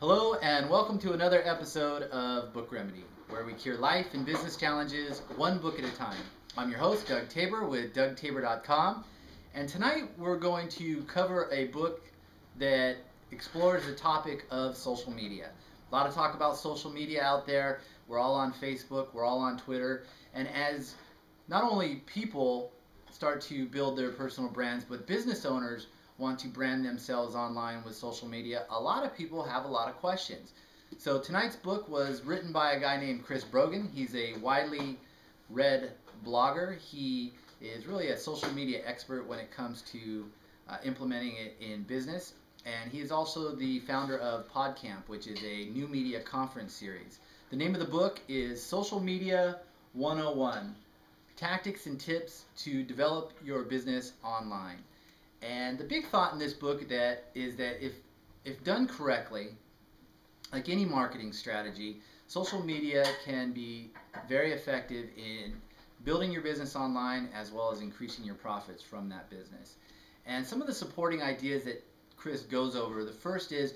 Hello and welcome to another episode of BookRemedy, where we cure life and business challenges one book at a time. I'm your host, Doug Tabor with DougTabor.com, and tonight we're going to cover a book that explores the topic of social media. A lot of talk about social media out there. We're all on Facebook, we're all on Twitter, and as not only people start to build their personal brands, but business owners want to brand themselves online with social media, a lot of people have a lot of questions. So tonight's book was written by a guy named Chris Brogan. He's a widely read blogger. He is really a social media expert when it comes to implementing it in business. And he is also the founder of PodCamp, which is a new media conference series. The name of the book is Social Media 101, Tactics and Tips to Develop Your Business Online. And the big thought in this book is that if done correctly, like any marketing strategy, social media can be very effective in building your business online as well as increasing your profits from that business. And some of the supporting ideas that Chris goes over, the first is,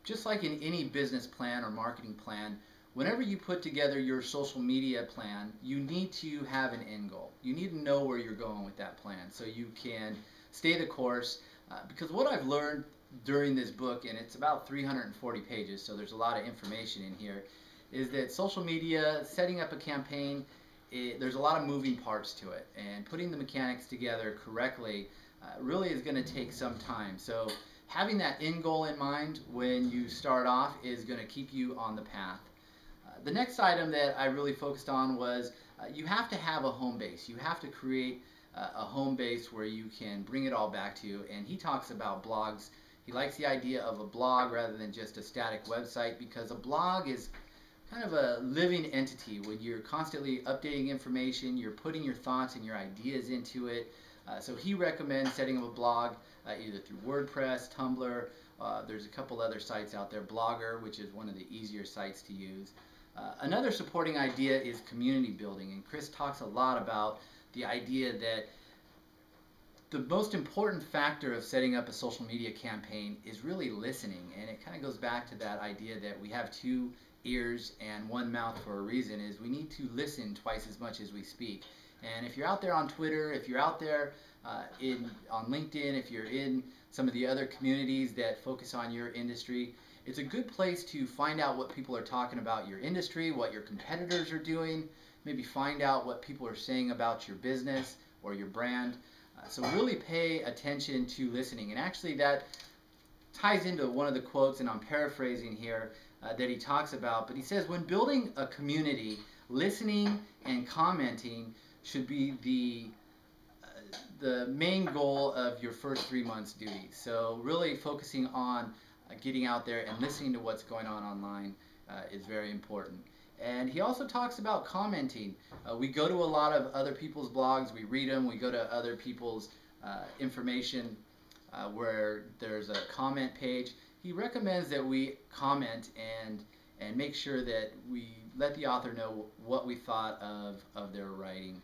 just like in any business plan or marketing plan, whenever you put together your social media plan, you need to have an end goal. You need to know where you're going with that plan so you can stay the course. Because what I've learned during this book, and it's about 340 pages, so there's a lot of information in here, is that social media, setting up a campaign, there's a lot of moving parts to it, and putting the mechanics together correctly really is going to take some time. So having that end goal in mind when you start off is going to keep you on the path. The next item that I really focused on was you have to have a home base. You have to create a home base where you can bring it all back to. And he talks about blogs. He likes the idea of a blog rather than just a static website, because a blog is kind of a living entity. When you're constantly updating information, you're putting your thoughts and your ideas into it. So he recommends setting up a blog either through WordPress, Tumblr. There's a couple other sites out there, Blogger, which is one of the easier sites to use. Another supporting idea is community building, and Chris talks a lot about the idea that the most important factor of setting up a social media campaign is really listening. And it kind of goes back to that idea that we have two ears and one mouth for a reason, is we need to listen twice as much as we speak. And if you're out there on Twitter, if you're out there on LinkedIn, if you're in some of the other communities that focus on your industry, it's a good place to find out what people are talking about your industry, what your competitors are doing, maybe find out what people are saying about your business or your brand. So really pay attention to listening. And actually that ties into one of the quotes, and I'm paraphrasing here, that he talks about. But he says, when building a community, listening and commenting should be the main goal of your first 3 months' duties. So really focusing on getting out there and listening to what's going on online is very important. And he also talks about commenting. We go to a lot of other people's blogs, we read them, we go to other people's information where there's a comment page. He recommends that we comment and make sure that we let the author know what we thought of their writing.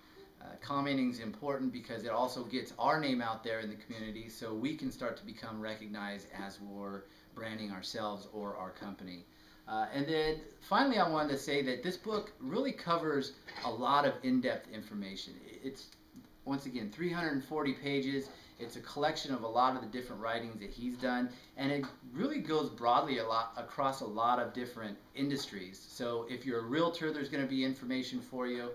Commenting is important because it also gets our name out there in the community, so we can start to become recognized as we're branding ourselves or our company. And then finally, I wanted to say that this book really covers a lot of in-depth information. It's, once again, 340 pages. It's a collection of a lot of the different writings that he's done, and it really goes broadly across a lot of different industries. So if you're a realtor, there's going to be information for you.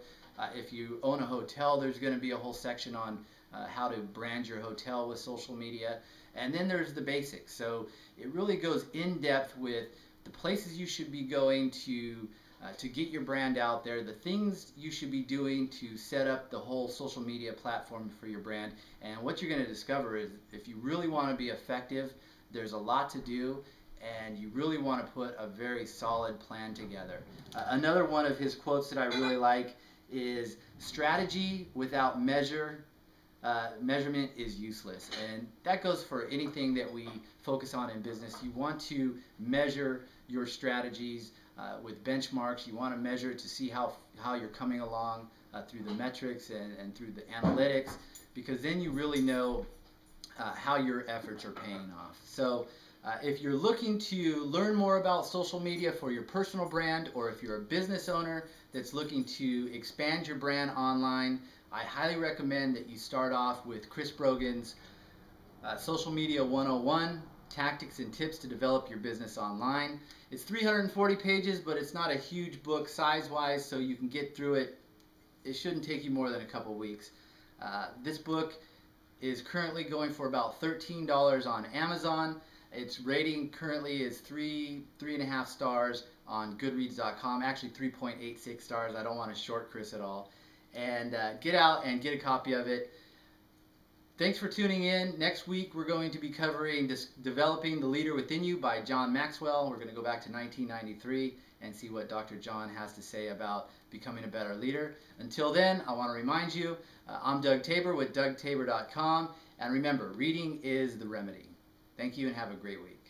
If you own a hotel, there's going to be a whole section on how to brand your hotel with social media. And then there's the basics. So it really goes in depth with the places you should be going to get your brand out there, the things you should be doing to set up the whole social media platform for your brand. And what you're going to discover is, if you really want to be effective, there's a lot to do, and you really want to put a very solid plan together. Another one of his quotes that I really like is, strategy without measurement is useless. And that goes for anything that we focus on in business. You want to measure your strategies with benchmarks. You want to measure to see how you're coming along through the metrics and through the analytics, because then you really know how your efforts are paying off. So If you're looking to learn more about social media for your personal brand, or if you're a business owner that's looking to expand your brand online, I highly recommend that you start off with Chris Brogan's Social Media 101, Tactics and Tips to Develop Your Business Online. It's 340 pages, but it's not a huge book size-wise, so you can get through it. It shouldn't take you more than a couple weeks. This book is currently going for about $13 on Amazon. Its rating currently is 3.5 stars on Goodreads.com. Actually 3.86 stars. I don't want to short Chris at all. And get out and get a copy of it. Thanks for tuning in. Next week we're going to be covering Developing the Leader Within You by John Maxwell. We're going to go back to 1993 and see what Dr. John has to say about becoming a better leader. Until then, I want to remind you, I'm Doug Tabor with DougTabor.com. And remember, reading is the remedy. Thank you and have a great week.